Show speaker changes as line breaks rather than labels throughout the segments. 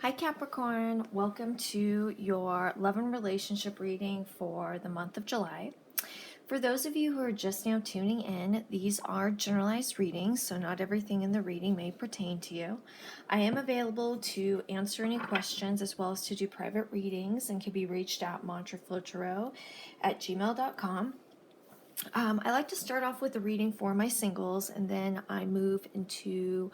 Hi Capricorn, welcome to your love and relationship reading for the month of July. For those of you who are just now tuning in, these are generalized readings, so not everything in the reading may pertain to you. I am available to answer any questions as well as to do private readings and can be reached at mantraflowtarot@gmail.com. I like to start off with a reading for my singles and then I move into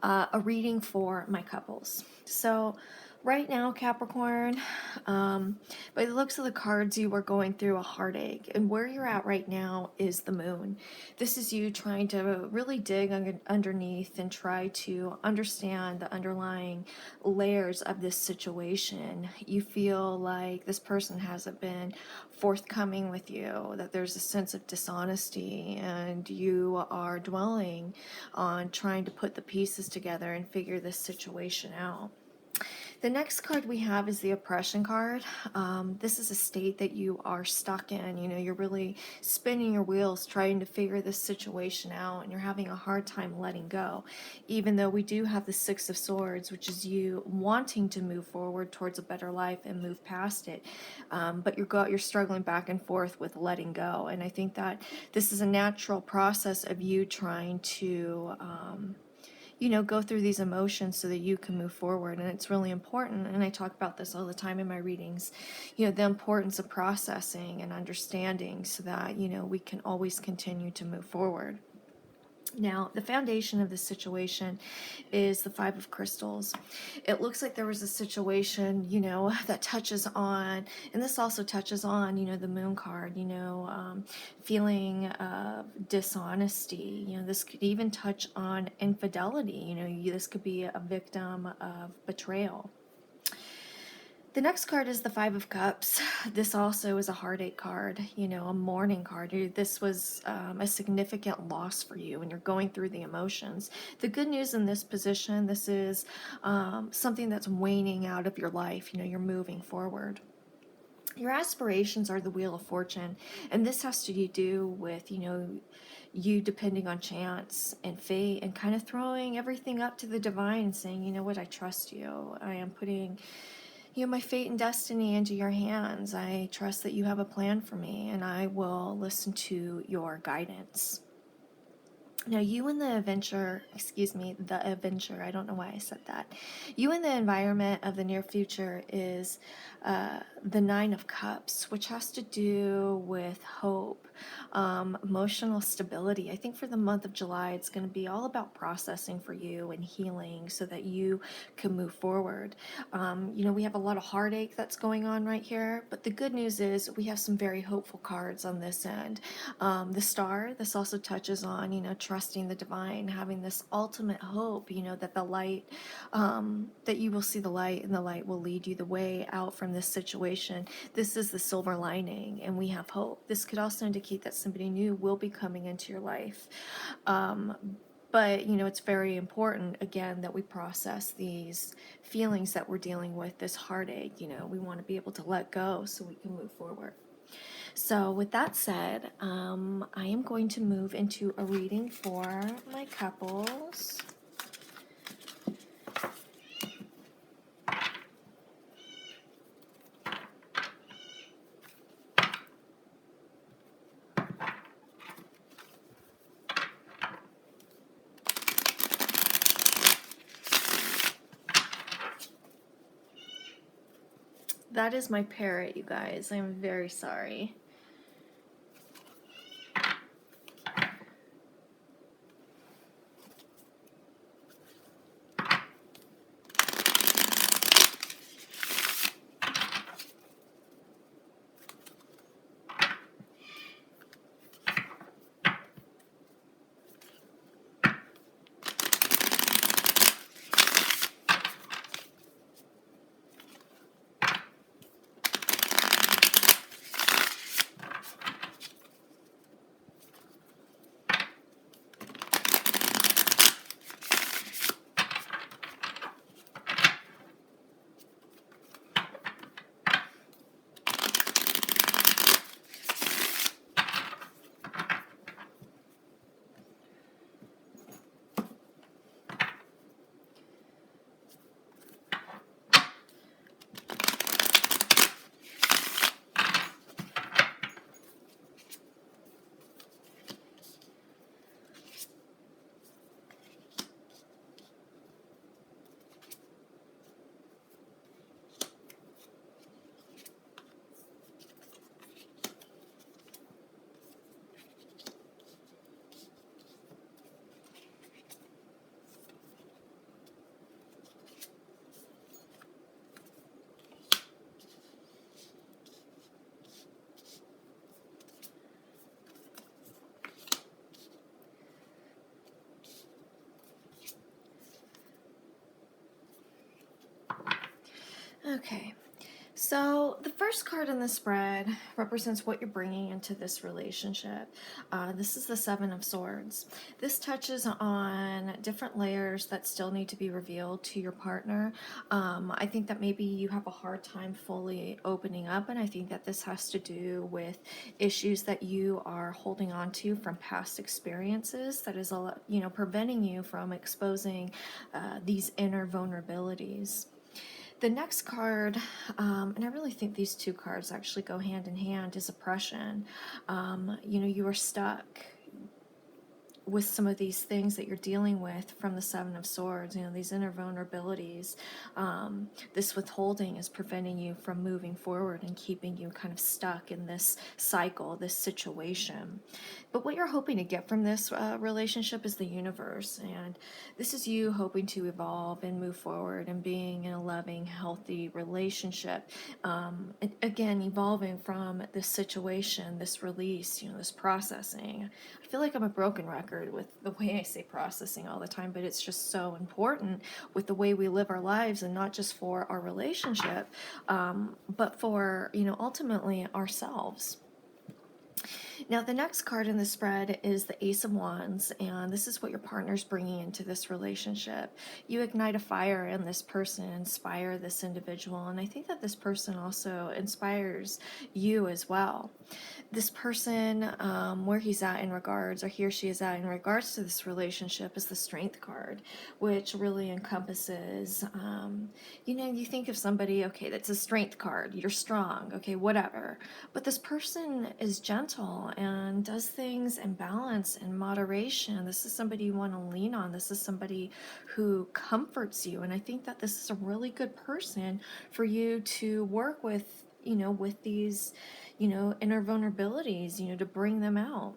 a reading for my couples. So right now, Capricorn, by the looks of the cards, you are going through a heartache, and where you're at right now is the moon. This is you trying to really dig underneath and try to understand the underlying layers of this situation. You feel like this person hasn't been forthcoming with you, that there's a sense of dishonesty, and you are dwelling on trying to put the pieces together and figure this situation out. The next card we have is the oppression card. This is a state that you are stuck in. You know, you're really spinning your wheels trying to figure this situation out, and you're having a hard time letting go. Even though we do have the Six of Swords, which is you wanting to move forward towards a better life and move past it, but you're struggling back and forth with letting go. And I think that this is a natural process of you trying to go through these emotions so that you can move forward. And it's really important, and I talk about this all the time in my readings, the importance of processing and understanding so that we can always continue to move forward. Now, the foundation of this situation is the Five of Crystals. It looks like there was a situation, that touches on, and this also touches on, the Moon card, feeling dishonesty. This could even touch on infidelity. This could be a victim of betrayal. The next card is the Five of Cups. This also is a heartache card, a mourning card. This was a significant loss for you and you're going through the emotions. The good news in this position, this is something that's waning out of your life. You're moving forward. Your aspirations are the Wheel of Fortune, and this has to do with, you depending on chance and fate and kind of throwing everything up to the divine and saying, you know what, I trust you. I am putting my fate and destiny into your hands. I trust that you have a plan for me, and I will listen to your guidance. Now, you and the adventure, I don't know why I said that. You and the environment of the near future is the Nine of Cups, which has to do with hope, emotional stability. I think for the month of July, it's going to be all about processing for you and healing so that you can move forward. We have a lot of heartache that's going on right here, but the good news is we have some very hopeful cards on this end. The Star, this also touches on, trusting the divine, having this ultimate hope, that the light, that you will see the light and the light will lead you the way out from this situation. This is the silver lining, and we have hope. This could also indicate that somebody new will be coming into your life. But, it's very important, again, that we process these feelings that we're dealing with, this heartache. We want to be able to let go so we can move forward. So with that said, I am going to move into a reading for my couples. That is my parrot, you guys. I'm very sorry. Okay. So, the first card in the spread represents what you're bringing into this relationship. This is the Seven of Swords. This touches on different layers that still need to be revealed to your partner. I think that maybe you have a hard time fully opening up, and I think that this has to do with issues that you are holding on to from past experiences that is, preventing you from exposing these inner vulnerabilities. The next card, and I really think these two cards actually go hand in hand, is oppression. You are stuck with some of these things that you're dealing with from the Seven of Swords, these inner vulnerabilities. This withholding is preventing you from moving forward and keeping you kind of stuck in this cycle, this situation. But what you're hoping to get from this relationship is the universe. And this is you hoping to evolve and move forward and being in a loving, healthy relationship. Again, evolving from this situation, this release, this processing. I feel like I'm a broken record with the way I say processing all the time, but it's just so important with the way we live our lives, and not just for our relationship, but for, ultimately ourselves. Now, the next card in the spread is the Ace of Wands, and this is what your partner's bringing into this relationship. You ignite a fire in this person, inspire this individual, and I think that this person also inspires you as well. This person, where he's at in regards, or he or she is at in regards to this relationship, is the Strength card, which really encompasses, you think of somebody, okay, that's a Strength card, you're strong, okay, whatever. But this person is gentle and does things in balance and moderation. This is somebody you want to lean on. This is somebody who comforts you. And I think that this is a really good person for you to work with, with these, inner vulnerabilities, to bring them out.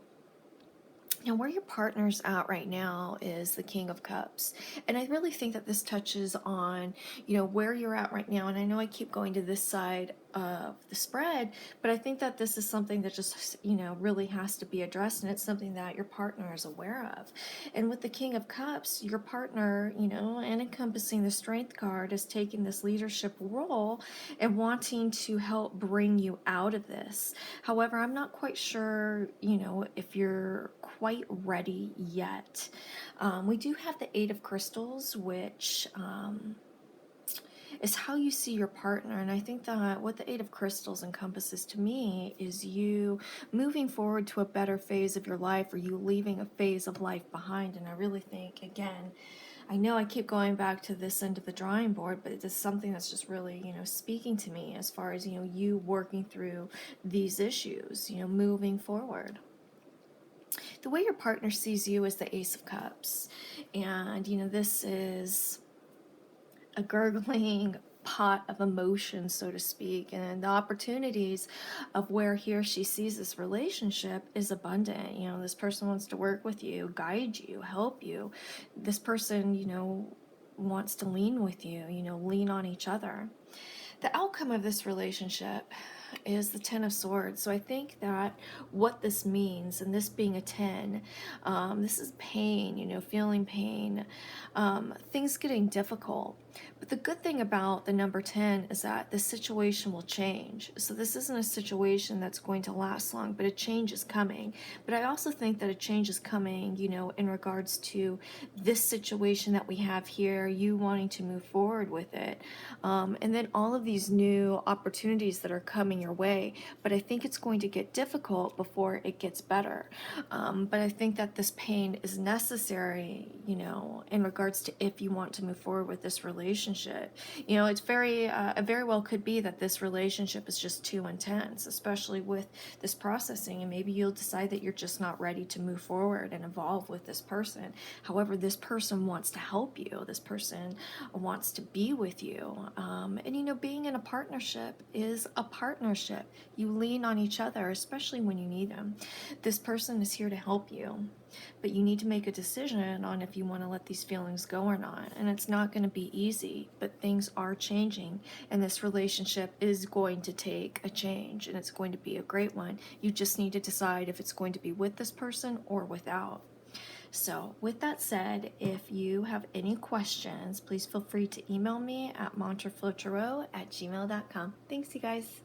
Now, where your partner's at right now is the King of Cups. And I really think that this touches on, where you're at right now. And I know I keep going to this side of the spread, but I think that this is something that just, really has to be addressed. And it's something that your partner is aware of. And with the King of Cups, your partner, and encompassing the Strength card, is taking this leadership role and wanting to help bring you out of this. However, I'm not quite sure, if you're quite ready yet. We do have the Eight of Crystals, which is how you see your partner. And I think that what the Eight of Crystals encompasses to me is you moving forward to a better phase of your life, or you leaving a phase of life behind. And I really think, again, I know I keep going back to this end of the drawing board, but it's something that's just really, speaking to me as far as, you working through these issues, moving forward. The way your partner sees you is the Ace of Cups. And, this is a gurgling pot of emotion, so to speak, and the opportunities of where he or she sees this relationship is abundant. This person wants to work with you, guide you, help you. This person, wants to lean with you, lean on each other. The outcome of this relationship is the Ten of Swords. So I think that what this means, and this being a 10, this is pain, feeling pain, things getting difficult. But the good thing about the number 10 is that the situation will change. So this isn't a situation that's going to last long, but a change is coming. But I also think that a change is coming, in regards to this situation that we have here, you wanting to move forward with it. And then all of these new opportunities that are coming your way. But I think it's going to get difficult before it gets better. But I think that this pain is necessary, in regards to if you want to move forward with this relationship. It's it very well could be that this relationship is just too intense, especially with this processing, and maybe you'll decide that you're just not ready to move forward and evolve with this person. However, this person wants to help you. This person wants to be with you. And being in a partnership is a partnership. You lean on each other, especially when you need them. This person is here to help you. But you need to make a decision on if you want to let these feelings go or not. And it's not going to be easy, but things are changing. And this relationship is going to take a change, and it's going to be a great one. You just need to decide if it's going to be with this person or without. So, with that said, if you have any questions, please feel free to email me at montreflotarot@gmail.com. Thanks, you guys.